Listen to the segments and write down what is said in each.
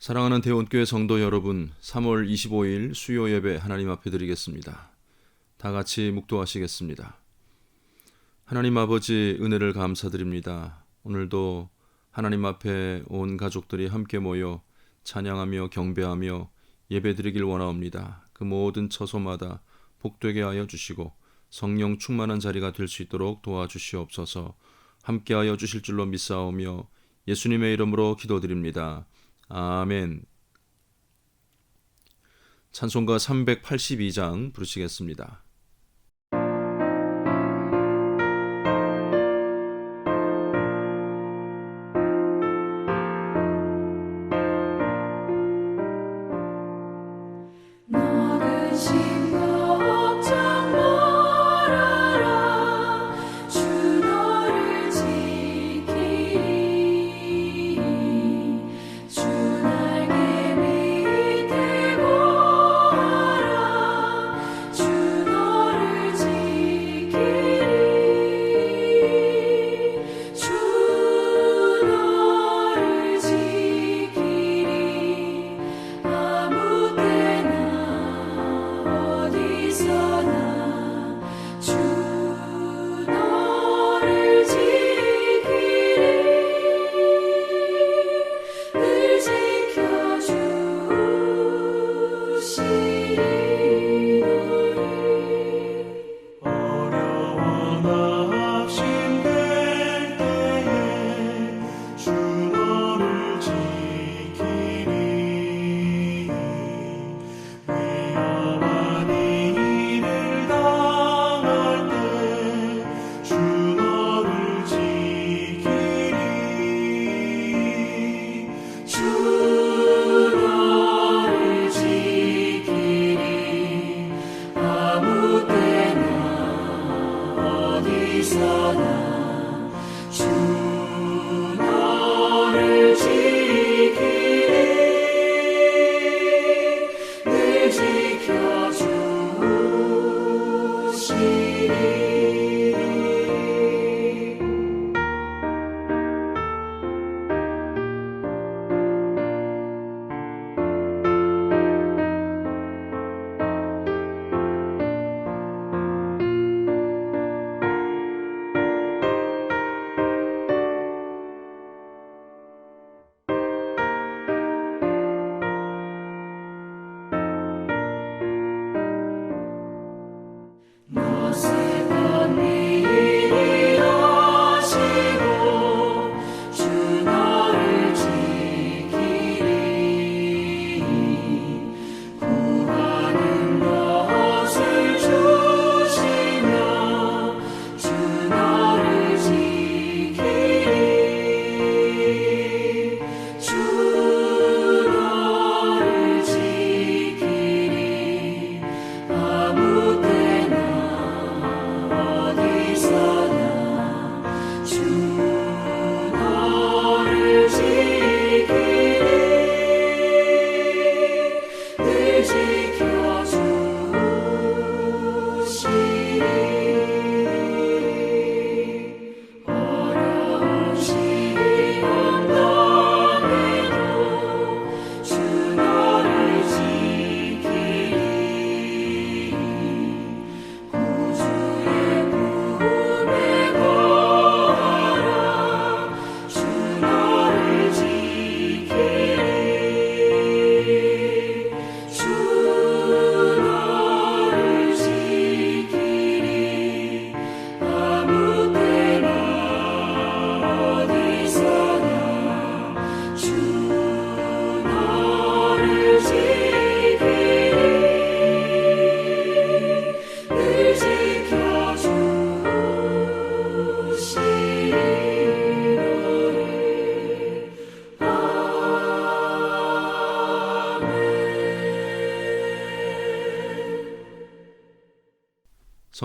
사랑하는 대원교회 성도 여러분, 3월 25일 수요 예배 하나님 앞에 드리겠습니다. 다 같이 묵도하시겠습니다. 하나님 아버지 은혜를 감사드립니다. 오늘도 하나님 앞에 온 가족들이 함께 모여 찬양하며 경배하며 예배 드리길 원하옵니다. 그 모든 처소마다 복되게 하여 주시고 성령 충만한 자리가 될 수 있도록 도와주시옵소서. 함께하여 주실 줄로 믿사오며 예수님의 이름으로 기도드립니다. 아멘. 찬송가 382장 부르시겠습니다.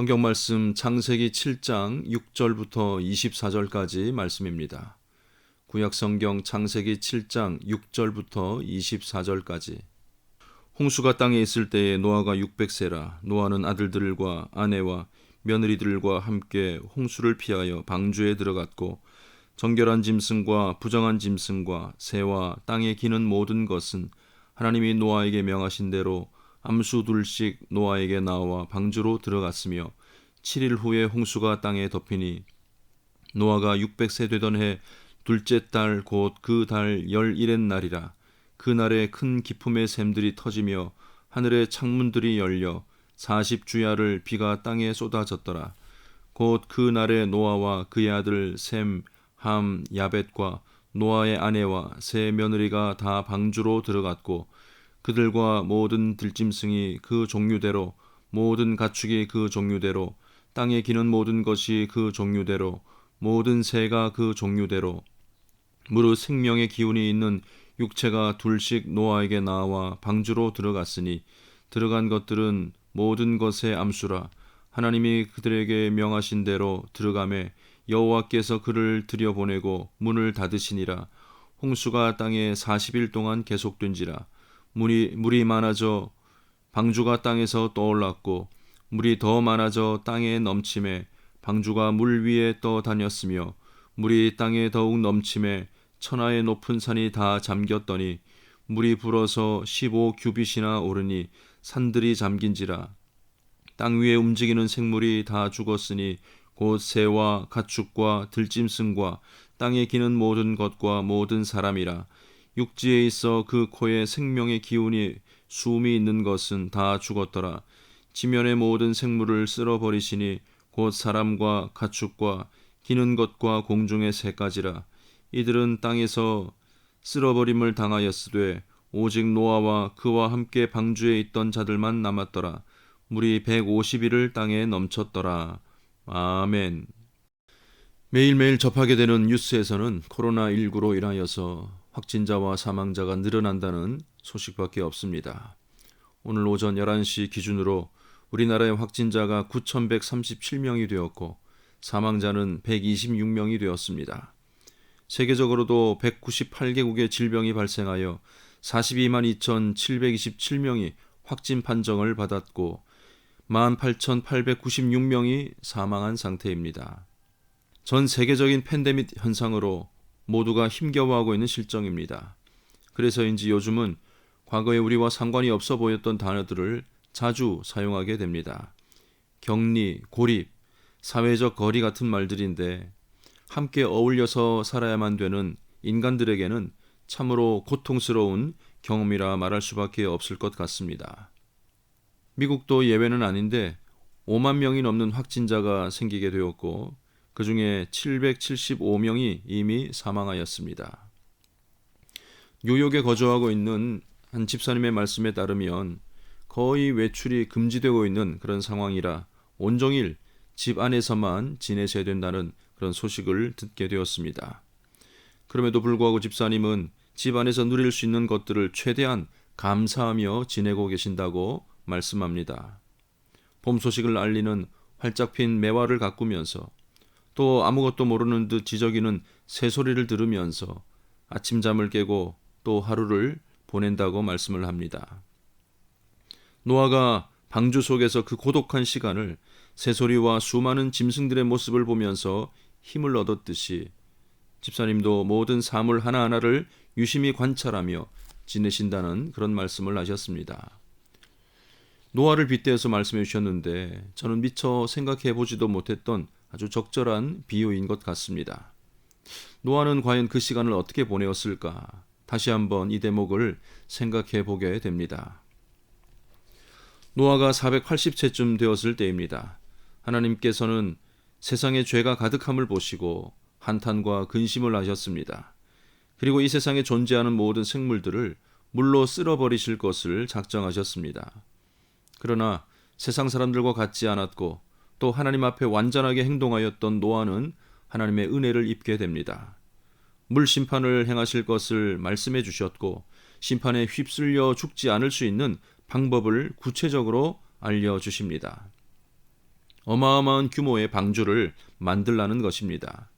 성경 말씀 창세기 7장 6절부터 24절까지 말씀입니다. 구약 성경 창세기 7장 6절부터 24절까지. 홍수가 땅에 있을 때에 노아가 600세라. 노아는 아들들과 아내와 며느리들과 함께 홍수를 피하여 방주에 들어갔고 정결한 짐승과 부정한 짐승과 새와 땅에 기는 모든 것은 하나님이 노아에게 명하신 대로 암수 둘씩 노아에게 나와 방주로 들어갔으며 7일 후에 홍수가 땅에 덮이니 노아가 600세 되던 해 둘째 달 곧 그 달 11의 날이라. 그날에 큰 기품의 샘들이 터지며 하늘의 창문들이 열려 40주야를 비가 땅에 쏟아졌더라. 곧 그 날에 노아와 그의 아들 셈, 함, 야벳과 노아의 아내와 세 며느리가 다 방주로 들어갔고 그들과 모든 들짐승이 그 종류대로 모든 가축이 그 종류대로 땅에 기는 모든 것이 그 종류대로 모든 새가 그 종류대로 무릇 생명의 기운이 있는 육체가 둘씩 노아에게 나와 방주로 들어갔으니 들어간 것들은 모든 것의 암수라. 하나님이 그들에게 명하신 대로 들어가매 여호와께서 그를 들여보내고 문을 닫으시니라. 홍수가 땅에 40일 동안 계속된지라. 물이 많아져 방주가 땅에서 떠올랐고 물이 더 많아져 땅에 넘침에 방주가 물 위에 떠다녔으며 물이 땅에 더욱 넘침에 천하의 높은 산이 다 잠겼더니 물이 불어서 15규빗이나 오르니 산들이 잠긴지라. 땅 위에 움직이는 생물이 다 죽었으니 곧 새와 가축과 들짐승과 땅에 기는 모든 것과 모든 사람이라. 육지에 있어 그 코에 생명의 기운이 숨이 있는 것은 다 죽었더라. 지면의 모든 생물을 쓸어버리시니 곧 사람과 가축과 기는 것과 공중의 새까지라. 이들은 땅에서 쓸어버림을 당하였으되 오직 노아와 그와 함께 방주에 있던 자들만 남았더라. 물이 150일을 땅에 넘쳤더라. 아멘. 매일매일 접하게 되는 뉴스에서는 코로나19로 인하여서 확진자와 사망자가 늘어난다는 소식밖에 없습니다. 오늘 오전 11시 기준으로 우리나라의 확진자가 9,137명이 되었고 사망자는 126명이 되었습니다. 세계적으로도 198개국의 질병이 발생하여 42만 2,727명이 확진 판정을 받았고 18,896명이 사망한 상태입니다. 전 세계적인 팬데믹 현상으로 모두가 힘겨워하고 있는 실정입니다. 그래서인지 요즘은 과거에 우리와 상관이 없어 보였던 단어들을 자주 사용하게 됩니다. 격리, 고립, 사회적 거리 같은 말들인데 함께 어울려서 살아야만 되는 인간들에게는 참으로 고통스러운 경험이라 말할 수밖에 없을 것 같습니다. 미국도 예외는 아닌데 5만 명이 넘는 확진자가 생기게 되었고 그 중에 775명이 이미 사망하였습니다. 뉴욕에 거주하고 있는 한 집사님의 말씀에 따르면 거의 외출이 금지되고 있는 그런 상황이라 온종일 집 안에서만 지내셔야 된다는 그런 소식을 듣게 되었습니다. 그럼에도 불구하고 집사님은 집 안에서 누릴 수 있는 것들을 최대한 감사하며 지내고 계신다고 말씀합니다. 봄 소식을 알리는 활짝 핀 매화를 가꾸면서 또 아무것도 모르는 듯 지저귀는 새소리를 들으면서 아침잠을 깨고 또 하루를 보낸다고 말씀을 합니다. 노아가 방주 속에서 그 고독한 시간을 새소리와 수많은 짐승들의 모습을 보면서 힘을 얻었듯이 집사님도 모든 사물 하나하나를 유심히 관찰하며 지내신다는 그런 말씀을 하셨습니다. 노아를 빗대어서 말씀해 주셨는데 저는 미처 생각해 보지도 못했던 아주 적절한 비유인 것 같습니다. 노아는 과연 그 시간을 어떻게 보내었을까? 다시 한번 이 대목을 생각해 보게 됩니다. 노아가 480세쯤 되었을 때입니다. 하나님께서는 세상에 죄가 가득함을 보시고 한탄과 근심을 하셨습니다. 그리고 이 세상에 존재하는 모든 생물들을 물로 쓸어버리실 것을 작정하셨습니다. 그러나 세상 사람들과 같지 않았고 또 하나님 앞에 완전하게 행동하였던 노아는 하나님의 은혜를 입게 됩니다. 물 심판을 행하실 것을 말씀해 주셨고 심판에 휩쓸려 죽지 않을 수 있는 방법을 구체적으로 알려주십니다. 어마어마한 규모의 방주를 만들라는 것입니다.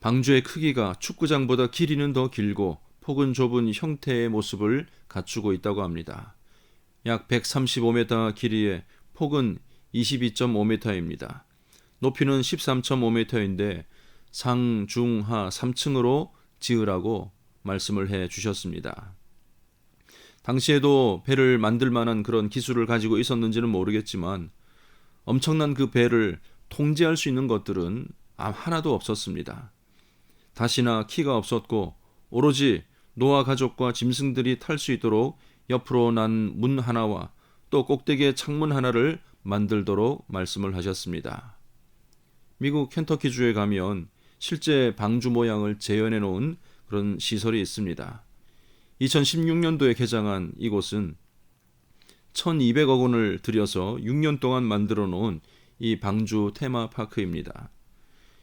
방주의 크기가 축구장보다 길이는 더 길고 폭은 좁은 형태의 모습을 갖추고 있다고 합니다. 약 135m 길이에 폭은 22.5m입니다. 높이는 13.5m인데 상, 중, 하 3층으로 지으라고 말씀을 해 주셨습니다. 당시에도 배를 만들 만한 그런 기술을 가지고 있었는지는 모르겠지만 엄청난 그 배를 통제할 수 있는 것들은 하나도 없었습니다. 다시나 키가 없었고 오로지 노아 가족과 짐승들이 탈 수 있도록 옆으로 난 문 하나와 또 꼭대기에 창문 하나를 만들도록 말씀을 하셨습니다. 미국 켄터키주에 가면 실제 방주 모양을 재현해 놓은 그런 시설이 있습니다. 2016년도에 개장한 이곳은 1200억 원을 들여서 6년 동안 만들어 놓은 이 방주 테마파크입니다.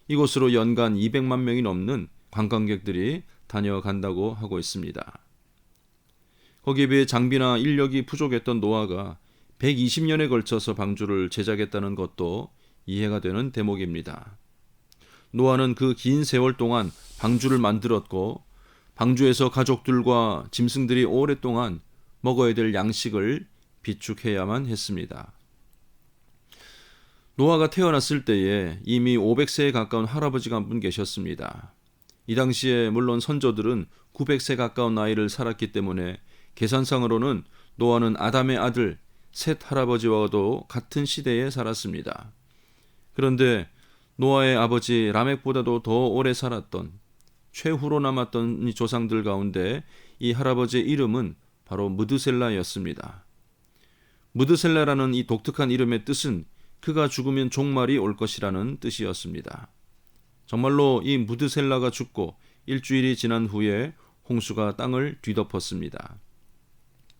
이곳으로 연간 200만 명이 넘는 관광객들이 다녀간다고 하고 있습니다. 거기에 비해 장비나 인력이 부족했던 노아가 120년에 걸쳐서 방주를 제작했다는 것도 이해가 되는 대목입니다. 노아는 그 긴 세월 동안 방주를 만들었고 방주에서 가족들과 짐승들이 오랫동안 먹어야 될 양식을 비축해야만 했습니다. 노아가 태어났을 때에 이미 500세에 가까운 할아버지가 한 분 계셨습니다. 이 당시에 물론 선조들은 900세 가까운 나이를 살았기 때문에 계산상으로는 노아는 아담의 아들 셋 할아버지와도 같은 시대에 살았습니다. 그런데 노아의 아버지 라멕보다도 더 오래 살았던 최후로 남았던 이 조상들 가운데 이 할아버지의 이름은 바로 무드셀라였습니다. 무드셀라라는 이 독특한 이름의 뜻은 그가 죽으면 종말이 올 것이라는 뜻이었습니다. 정말로 이 무드셀라가 죽고 일주일이 지난 후에 홍수가 땅을 뒤덮었습니다.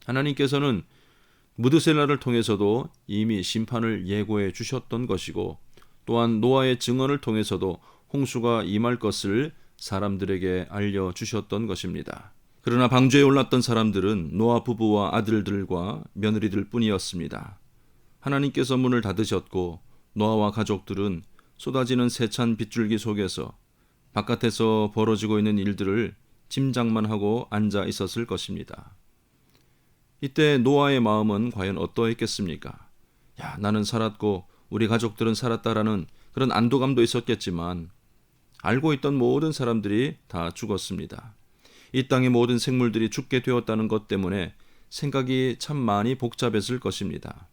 하나님께서는 무드셀라를 통해서도 이미 심판을 예고해 주셨던 것이고 또한 노아의 증언을 통해서도 홍수가 임할 것을 사람들에게 알려주셨던 것입니다. 그러나 방주에 올랐던 사람들은 노아 부부와 아들들과 며느리들 뿐이었습니다. 하나님께서 문을 닫으셨고 노아와 가족들은 쏟아지는 세찬 빗줄기 속에서 바깥에서 벌어지고 있는 일들을 짐작만 하고 앉아 있었을 것입니다. 이때 노아의 마음은 과연 어떠했겠습니까? 나는 살았고 우리 가족들은 살았다라는 그런 안도감도 있었겠지만 알고 있던 모든 사람들이 다 죽었습니다. 이 땅의 모든 생물들이 죽게 되었다는 것 때문에 생각이 참 많이 복잡했을 것입니다.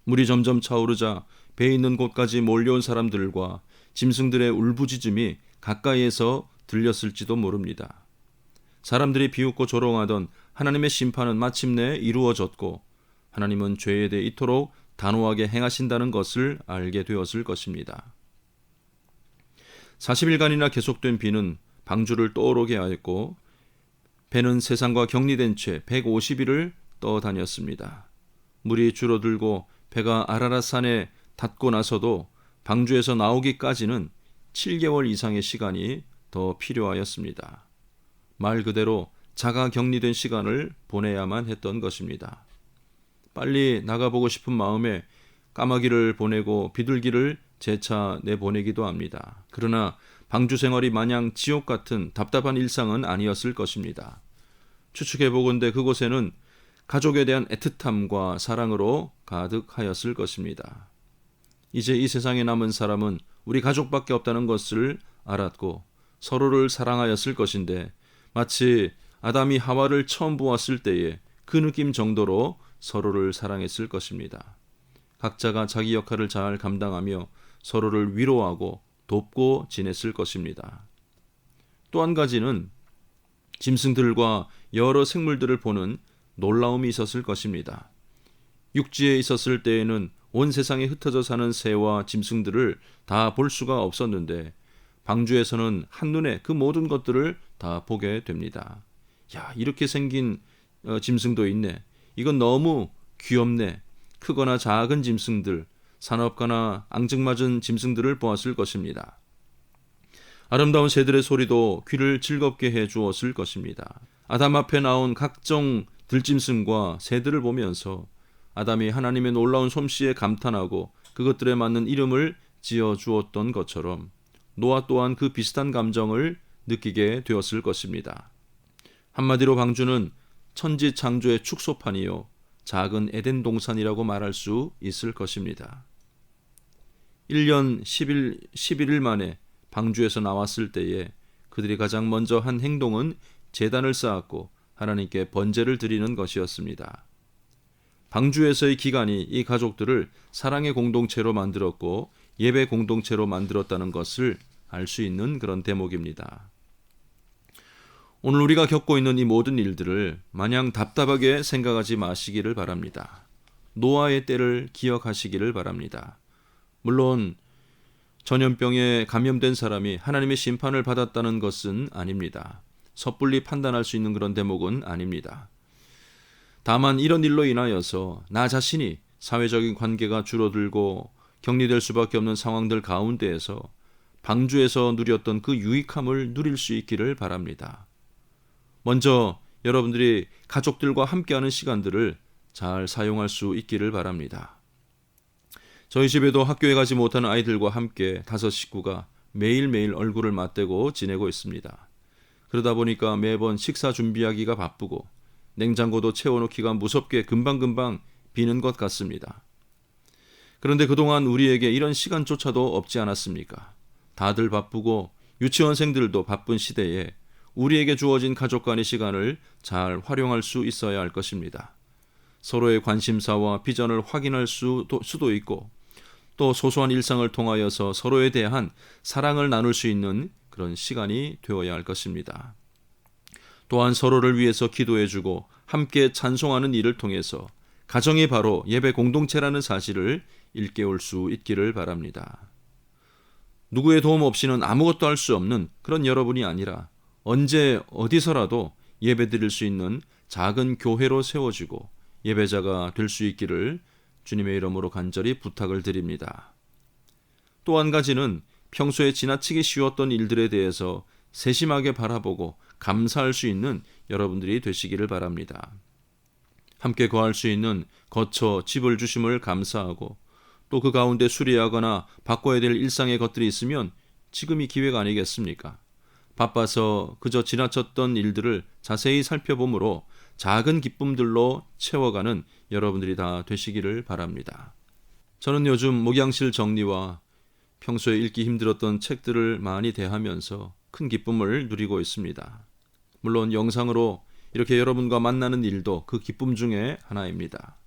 물이 점점 차오르자 배 있는 곳까지 몰려온 사람들과 짐승들의 울부짖음이 가까이에서 들렸을지도 모릅니다. 사람들이 비웃고 조롱하던 하나님의 심판은 마침내 이루어졌고 하나님은 죄에 대해 이토록 단호하게 행하신다는 것을 알게 되었을 것입니다. 40일간이나 계속된 비는 방주를 떠오르게 하였고 배는 세상과 격리된 채 150일을 떠다녔습니다. 물이 줄어들고 배가 아라랏산에 닿고 나서도 방주에서 나오기까지는 7개월 이상의 시간이 더 필요하였습니다. 말 그대로 자가 격리된 시간을 보내야만 했던 것입니다. 빨리 나가보고 싶은 마음에 까마귀를 보내고 비둘기를 재차 내보내기도 합니다. 그러나 방주 생활이 마냥 지옥 같은 답답한 일상은 아니었을 것입니다. 추측해보건대 그곳에는 가족에 대한 애틋함과 사랑으로 가득하였을 것입니다. 이제 이 세상에 남은 사람은 우리 가족밖에 없다는 것을 알았고 서로를 사랑하였을 것인데 마치 아담이 하와를 처음 보았을 때의 그 느낌 정도로 서로를 사랑했을 것입니다. 각자가 자기 역할을 잘 감당하며 서로를 위로하고 돕고 지냈을 것입니다. 또 한 가지는 짐승들과 여러 생물들을 보는 놀라움이 있었을 것입니다. 육지에 있었을 때에는 온 세상에 흩어져 사는 새와 짐승들을 다 볼 수가 없었는데 방주에서는 한눈에 그 모든 것들을 다 보게 됩니다. 이렇게 생긴 짐승도 있네. 이건 너무 귀엽네. 크거나 작은 짐승들, 산업가나 앙증맞은 짐승들을 보았을 것입니다. 아름다운 새들의 소리도 귀를 즐겁게 해 주었을 것입니다. 아담 앞에 나온 각종 들짐승과 새들을 보면서 아담이 하나님의 놀라운 솜씨에 감탄하고 그것들에 맞는 이름을 지어 주었던 것처럼 노아 또한 그 비슷한 감정을 느끼게 되었을 것입니다. 한마디로 방주는 천지 창조의 축소판이요 작은 에덴 동산이라고 말할 수 있을 것입니다. 1년 11일 만에 방주에서 나왔을 때에 그들이 가장 먼저 한 행동은 제단을 쌓았고 하나님께 번제를 드리는 것이었습니다. 방주에서의 기간이 이 가족들을 사랑의 공동체로 만들었고 예배 공동체로 만들었다는 것을 알 수 있는 그런 대목입니다. 오늘 우리가 겪고 있는 이 모든 일들을 마냥 답답하게 생각하지 마시기를 바랍니다. 노아의 때를 기억하시기를 바랍니다. 물론 전염병에 감염된 사람이 하나님의 심판을 받았다는 것은 아닙니다. 섣불리 판단할 수 있는 그런 대목은 아닙니다. 다만 이런 일로 인하여서 나 자신이 사회적인 관계가 줄어들고 격리될 수밖에 없는 상황들 가운데에서 방주에서 누렸던 그 유익함을 누릴 수 있기를 바랍니다. 먼저 여러분들이 가족들과 함께하는 시간들을 잘 사용할 수 있기를 바랍니다. 저희 집에도 학교에 가지 못하는 아이들과 함께 5 식구가 매일매일 얼굴을 맞대고 지내고 있습니다. 그러다 보니까 매번 식사 준비하기가 바쁘고 냉장고도 채워놓기가 무섭게 금방금방 비는 것 같습니다. 그런데 그동안 우리에게 이런 시간조차도 없지 않았습니까? 다들 바쁘고 유치원생들도 바쁜 시대에 우리에게 주어진 가족 간의 시간을 잘 활용할 수 있어야 할 것입니다. 서로의 관심사와 비전을 확인할 수도 있고 또 소소한 일상을 통하여서 서로에 대한 사랑을 나눌 수 있는 그런 시간이 되어야 할 것입니다. 또한 서로를 위해서 기도해주고 함께 찬송하는 일을 통해서 가정이 바로 예배 공동체라는 사실을 일깨울 수 있기를 바랍니다. 누구의 도움 없이는 아무것도 할 수 없는 그런 여러분이 아니라 언제 어디서라도 예배 드릴 수 있는 작은 교회로 세워지고 예배자가 될 수 있기를 주님의 이름으로 간절히 부탁을 드립니다. 또 한 가지는 평소에 지나치게 쉬웠던 일들에 대해서 세심하게 바라보고 감사할 수 있는 여러분들이 되시기를 바랍니다. 함께 거할 수 있는 거처, 집을 주심을 감사하고 또 그 가운데 수리하거나 바꿔야 될 일상의 것들이 있으면 지금이 기회가 아니겠습니까? 바빠서 그저 지나쳤던 일들을 자세히 살펴보므로 작은 기쁨들로 채워가는 여러분들이 다 되시기를 바랍니다. 저는 요즘 목양실 정리와 평소에 읽기 힘들었던 책들을 많이 대하면서 큰 기쁨을 누리고 있습니다. 물론 영상으로 이렇게 여러분과 만나는 일도 그 기쁨 중에 하나입니다.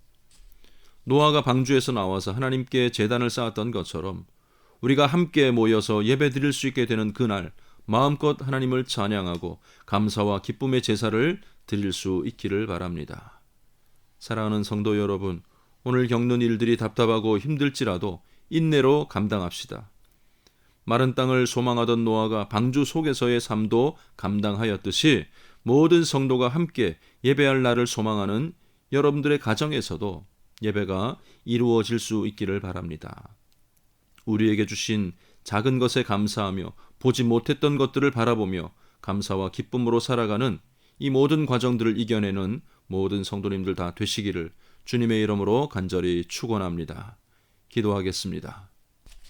노아가 방주에서 나와서 하나님께 제단을 쌓았던 것처럼 우리가 함께 모여서 예배 드릴 수 있게 되는 그날 마음껏 하나님을 찬양하고 감사와 기쁨의 제사를 드릴 수 있기를 바랍니다. 사랑하는 성도 여러분, 오늘 겪는 일들이 답답하고 힘들지라도 인내로 감당합시다. 마른 땅을 소망하던 노아가 방주 속에서의 삶도 감당하였듯이 모든 성도가 함께 예배할 날을 소망하는 여러분들의 가정에서도 예배가 이루어질 수 있기를 바랍니다. 우리에게 주신 작은 것에 감사하며 보지 못했던 것들을 바라보며 감사와 기쁨으로 살아가는 이 모든 과정들을 이겨내는 모든 성도님들 다 되시기를 주님의 이름으로 간절히 축원합니다. 기도하겠습니다.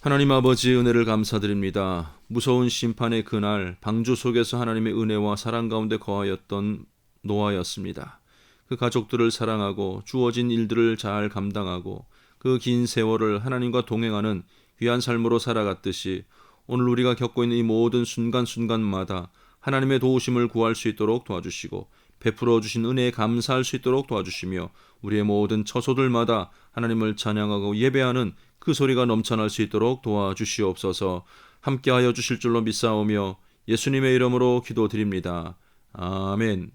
하나님 아버지 은혜를 감사드립니다. 무서운 심판의 그날 방주 속에서 하나님의 은혜와 사랑 가운데 거하였던 노아였습니다. 그 가족들을 사랑하고 주어진 일들을 잘 감당하고 그 긴 세월을 하나님과 동행하는 귀한 삶으로 살아갔듯이 오늘 우리가 겪고 있는 이 모든 순간순간마다 하나님의 도우심을 구할 수 있도록 도와주시고 베풀어 주신 은혜에 감사할 수 있도록 도와주시며 우리의 모든 처소들마다 하나님을 찬양하고 예배하는 그 소리가 넘쳐날 수 있도록 도와주시옵소서. 함께하여 주실 줄로 믿사오며 예수님의 이름으로 기도드립니다. 아멘.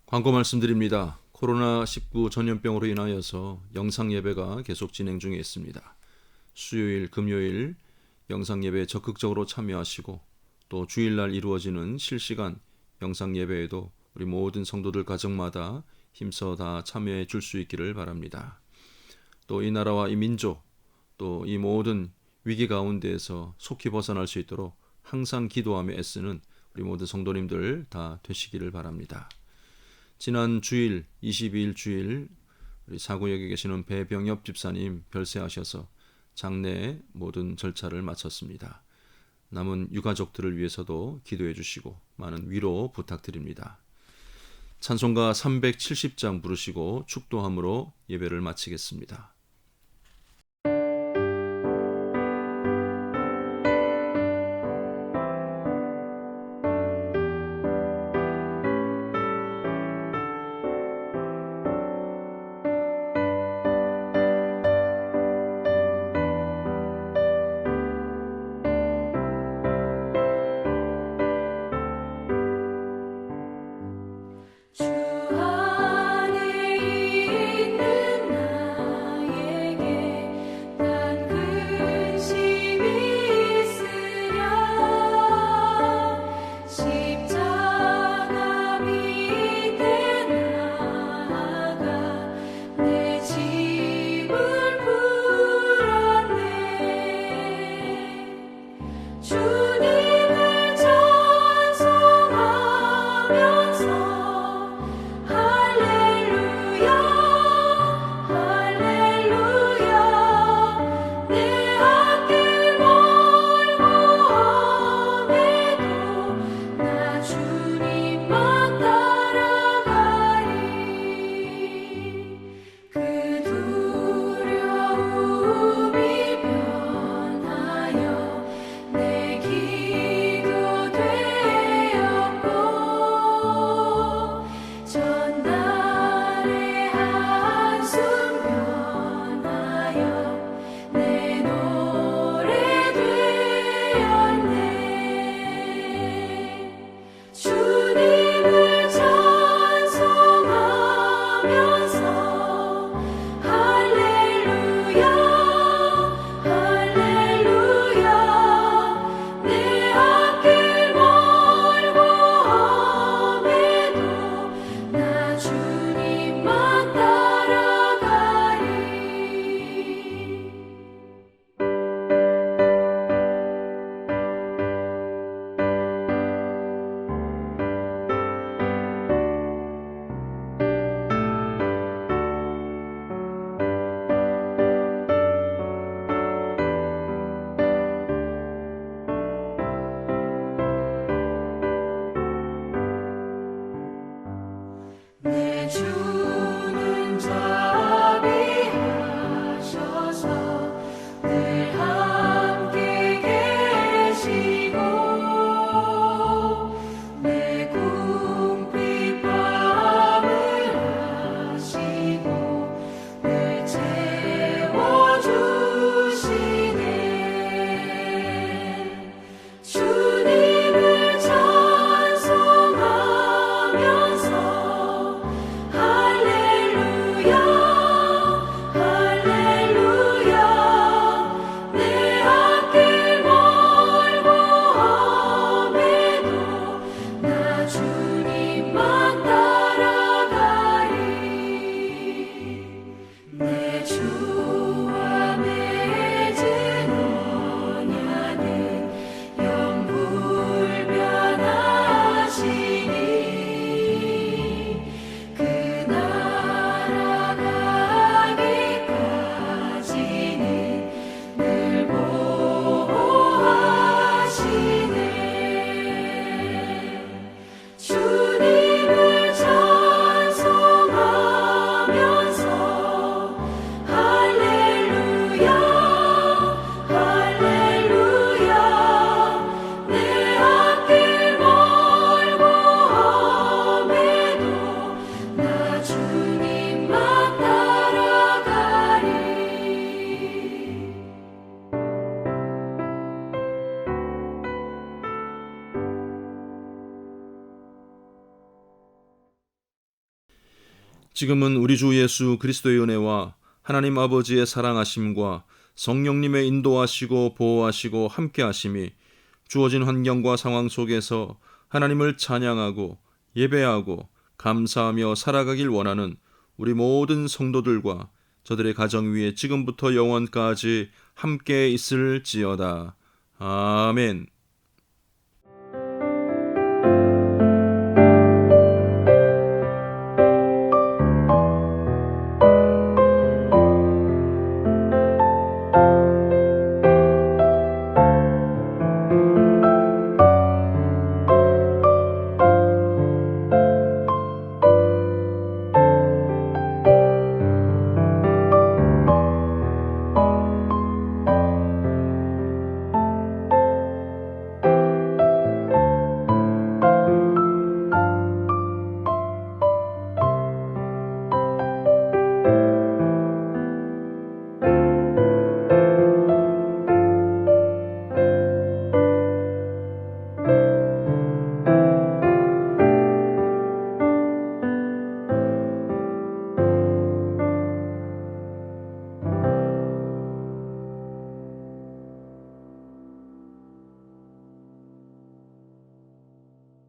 광고 말씀드립니다. 코로나19 전염병으로 인하여서 영상 예배가 계속 진행 중에 있습니다. 수요일, 금요일 영상 예배에 적극적으로 참여하시고 또 주일날 이루어지는 실시간 영상 예배에도 우리 모든 성도들 가정마다 힘써 다 참여해 줄 수 있기를 바랍니다. 또 이 나라와 이 민족 또 이 모든 위기 가운데에서 속히 벗어날 수 있도록 항상 기도하며 애쓰는 우리 모든 성도님들 다 되시기를 바랍니다. 지난 주일 22일 주일 우리 사구역에 계시는 배병엽 집사님 별세하셔서 장례 모든 절차를 마쳤습니다. 남은 유가족들을 위해서도 기도해 주시고 많은 위로 부탁드립니다. 찬송가 370장 부르시고 축도함으로 예배를 마치겠습니다. 주와 맺은 언약은 영불변하시니 그 나라 가기까지는 늘 보호하시네. 주님을 찬송하면서 할렐루야 할렐루야 내 앞길 멀고 험해도 나 주님만 따라가리. 지금은 우리 주 예수 그리스도의 은혜와 하나님 아버지의 사랑하심과 성령님의 인도하시고 보호하시고 함께하심이 주어진 환경과 상황 속에서 하나님을 찬양하고 예배하고 감사하며 살아가길 원하는 우리 모든 성도들과 저들의 가정 위에 지금부터 영원까지 함께 있을지어다. 아멘.